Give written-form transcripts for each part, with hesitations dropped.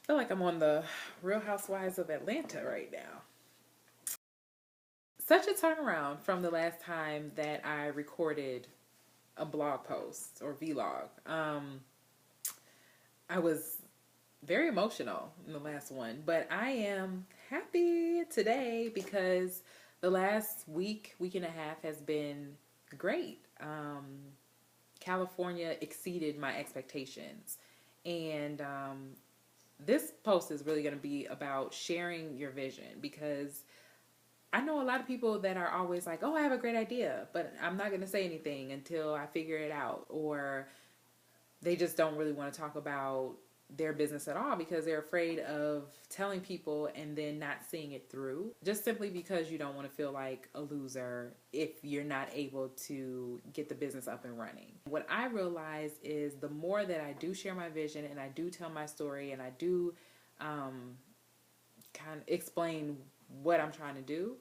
Feel like I'm on the Real Housewives of Atlanta right now. Such a turnaround from the last time that I recorded a blog post or vlog. I was very emotional in the last one, but I am happy today because the last week and a half has been great. California exceeded my expectations. And this post is really going to be about sharing your vision because I know a lot of people that are always like, oh, I have a great idea, but I'm not going to say anything until I figure it out. Or they just don't really want to talk about their business at all because they're afraid of telling people and then not seeing it through, just simply because you don't want to feel like a loser if you're not able to get the business up and running. What I realize is the more that I do share my vision and I do tell my story and I do kind of explain what I'm trying to do,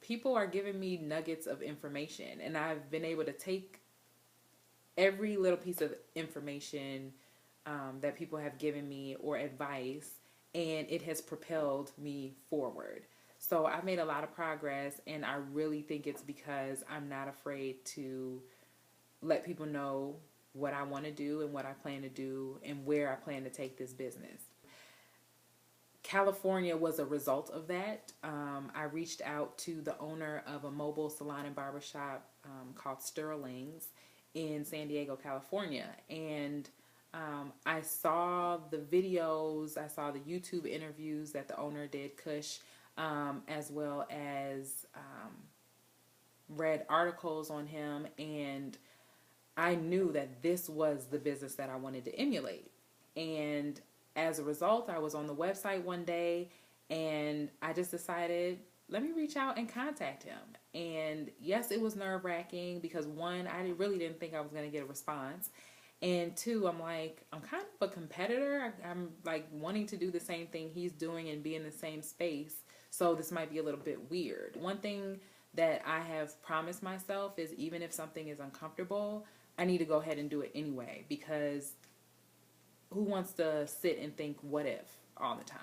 people are giving me nuggets of information, and I've been able to take every little piece of information that people have given me or advice, and it has propelled me forward. So I've made a lot of progress, and I really think it's because I'm not afraid to let people know what I want to do and what I plan to do and where I plan to take this business. California was a result of that. I reached out to the owner of a mobile salon and barbershop called Sterling's in San Diego, California. And I saw the videos, I saw the YouTube interviews that the owner did, Kush, as well as read articles on him. And I knew that this was the business that I wanted to emulate. And as a result, I was on the website one day and I just decided, let me reach out and contact him. And yes, it was nerve wracking because one, I really didn't think I was going to get a response. And two, I'm like, I'm kind of a competitor. I'm like wanting to do the same thing he's doing and be in the same space. So this might be a little bit weird. One thing that I have promised myself is even if something is uncomfortable, I need to go ahead and do it anyway, because who wants to sit and think what if all the time?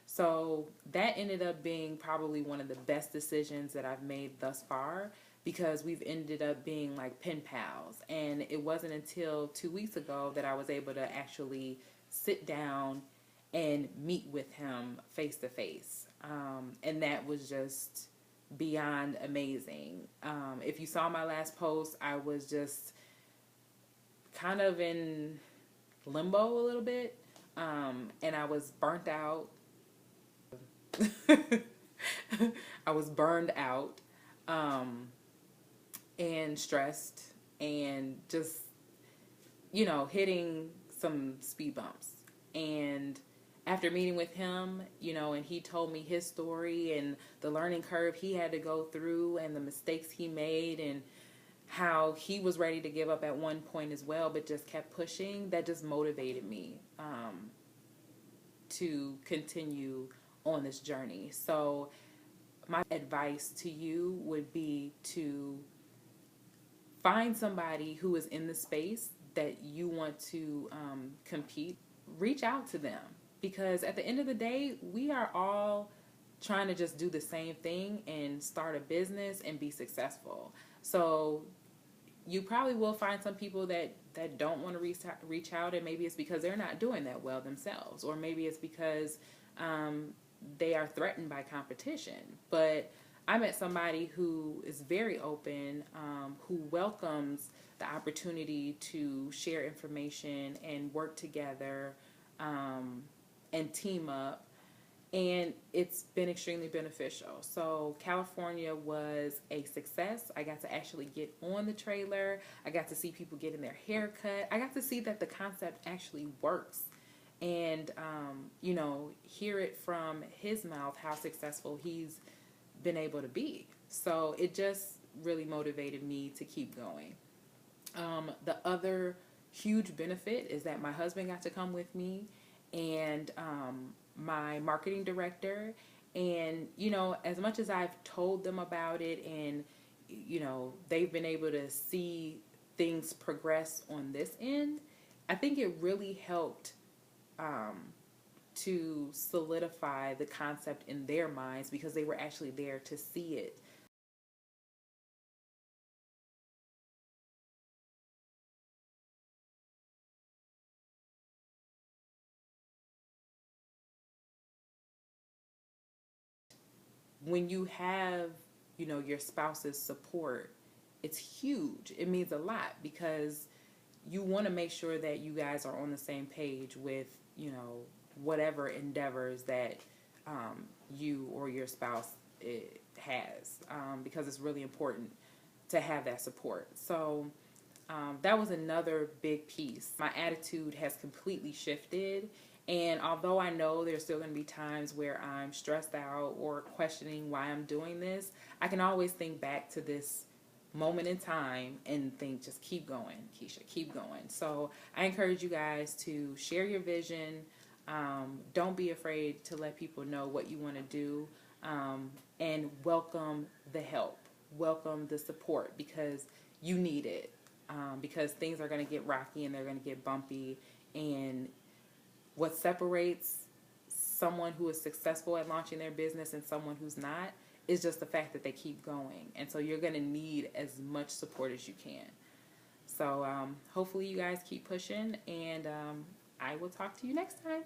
So that ended up being probably one of the best decisions that I've made thus far, because we've ended up being like pen pals. And it wasn't until 2 weeks ago that I was able to actually sit down and meet with him face to face. And that was just beyond amazing. If you saw my last post, I was just kind of in limbo a little bit, and I was burnt out. I was burned out, and stressed, and just, hitting some speed bumps. And after meeting with him, and he told me his story and the learning curve he had to go through and the mistakes he made and how he was ready to give up at one point as well, but just kept pushing, that just motivated me to continue on this journey. So my advice to you would be to find somebody who is in the space that you want to compete. Reach out to them, because at the end of the day, we are all trying to just do the same thing and start a business and be successful. So you probably will find some people that don't want to reach out, and maybe it's because they're not doing that well themselves, or maybe it's because they are threatened by competition. But I met somebody who is very open, who welcomes the opportunity to share information and work together, and team up. And it's been extremely beneficial. So California was a success. I got to actually get on the trailer. I got to see people getting their hair cut. I got to see that the concept actually works. And, hear it from his mouth how successful he's been able to be. So it just really motivated me to keep going. The other huge benefit is that my husband got to come with me, and my marketing director. And as much as I've told them about it, and they've been able to see things progress on this end, I think it really helped to solidify the concept in their minds because they were actually there to see it. When you have, your spouse's support, it's huge. It means a lot because you want to make sure that you guys are on the same page with, whatever endeavors that you or your spouse has, because it's really important to have that support. So that was another big piece. My attitude has completely shifted. And although I know there's still going to be times where I'm stressed out or questioning why I'm doing this, I can always think back to this moment in time and think, just keep going, Keisha, keep going. So I encourage you guys to share your vision. Don't be afraid to let people know what you want to do, and welcome the help, welcome the support because you need it. Because things are going to get rocky and they're going to get bumpy, and what separates someone who is successful at launching their business and someone who's not is just the fact that they keep going. And so you're going to need as much support as you can. So hopefully you guys keep pushing, and I will talk to you next time.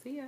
See ya.